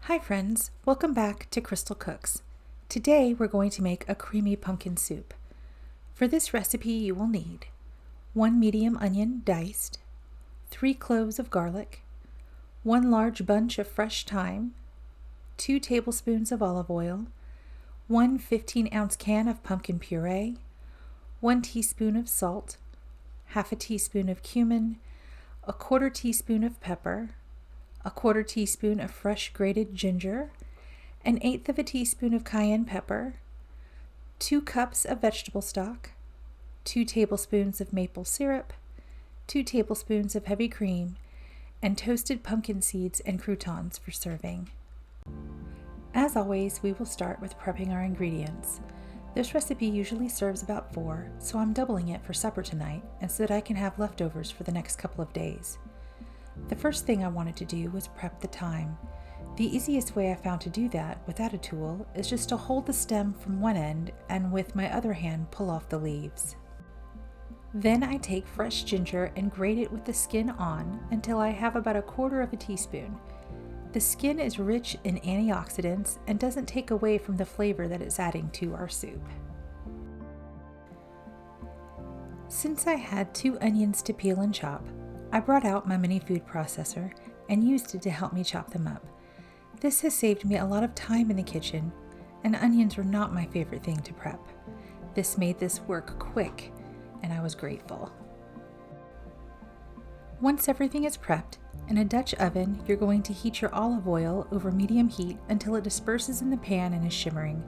Hi friends, welcome back to Crystal Cooks. Today we're going to make a creamy pumpkin soup. For this recipe you will need 1 medium onion diced, 3 cloves of garlic, 1 large bunch of fresh thyme, 2 tablespoons of olive oil, 1 15-ounce can of pumpkin puree, 1 teaspoon of salt, half a teaspoon of cumin, a quarter teaspoon of pepper, a quarter teaspoon of fresh grated ginger, an eighth of a teaspoon of cayenne pepper, 2 cups of vegetable stock, 2 tablespoons of maple syrup, 2 tablespoons of heavy cream, and toasted pumpkin seeds and croutons for serving. As always, we will start with prepping our ingredients. This recipe usually serves about 4, so I'm doubling it for supper tonight and so that I can have leftovers for the next couple of days. The first thing I wanted to do was prep the thyme. The easiest way I found to do that without a tool is just to hold the stem from one end and with my other hand pull off the leaves. Then I take fresh ginger and grate it with the skin on until I have about a quarter of a teaspoon. The skin is rich in antioxidants and doesn't take away from the flavor that it's adding to our soup. Since I had 2 onions to peel and chop, I brought out my mini food processor and used it to help me chop them up. This has saved me a lot of time in the kitchen, and onions were not my favorite thing to prep. This made this work quick, and I was grateful. Once everything is prepped, in a Dutch oven, you're going to heat your olive oil over medium heat until it disperses in the pan and is shimmering.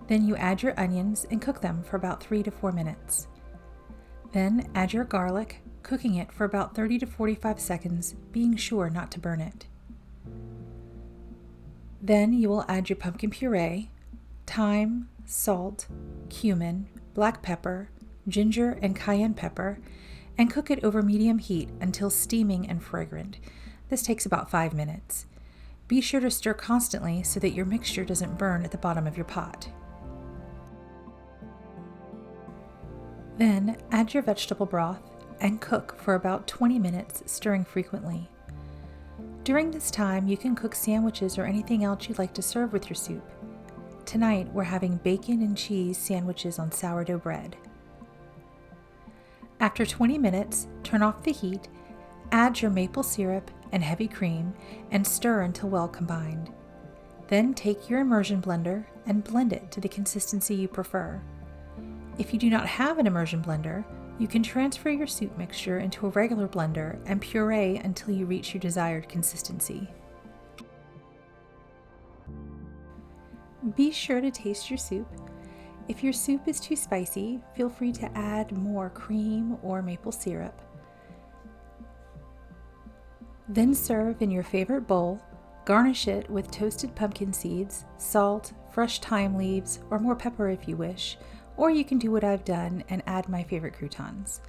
Then you add your onions and cook them for about 3 to 4 minutes. Then add your garlic, cooking it for about 30 to 45 seconds, being sure not to burn it. Then you will add your pumpkin puree, thyme, salt, cumin, black pepper, ginger, and cayenne pepper, and cook it over medium heat until steaming and fragrant. This takes about 5 minutes. Be sure to stir constantly so that your mixture doesn't burn at the bottom of your pot. Then add your vegetable broth and cook for about 20 minutes, stirring frequently. During this time, you can cook sandwiches or anything else you'd like to serve with your soup. Tonight, we're having bacon and cheese sandwiches on sourdough bread. After 20 minutes, turn off the heat, add your maple syrup and heavy cream, and stir until well combined. Then take your immersion blender and blend it to the consistency you prefer. If you do not have an immersion blender, you can transfer your soup mixture into a regular blender and puree until you reach your desired consistency. Be sure to taste your soup. If your soup is too spicy, feel free to add more cream or maple syrup. Then serve in your favorite bowl. Garnish it with toasted pumpkin seeds, salt, fresh thyme leaves, or more pepper if you wish, or you can do what I've done and add my favorite croutons.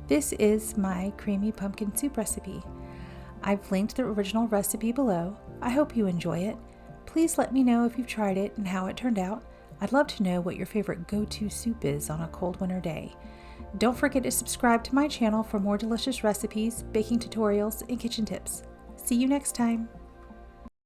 This is my creamy pumpkin soup recipe. I've linked the original recipe below. I hope you enjoy it. Please let me know if you've tried it and how it turned out. I'd love to know what your favorite go-to soup is on a cold winter day. Don't forget to subscribe to my channel for more delicious recipes, baking tutorials, and kitchen tips. See you next time.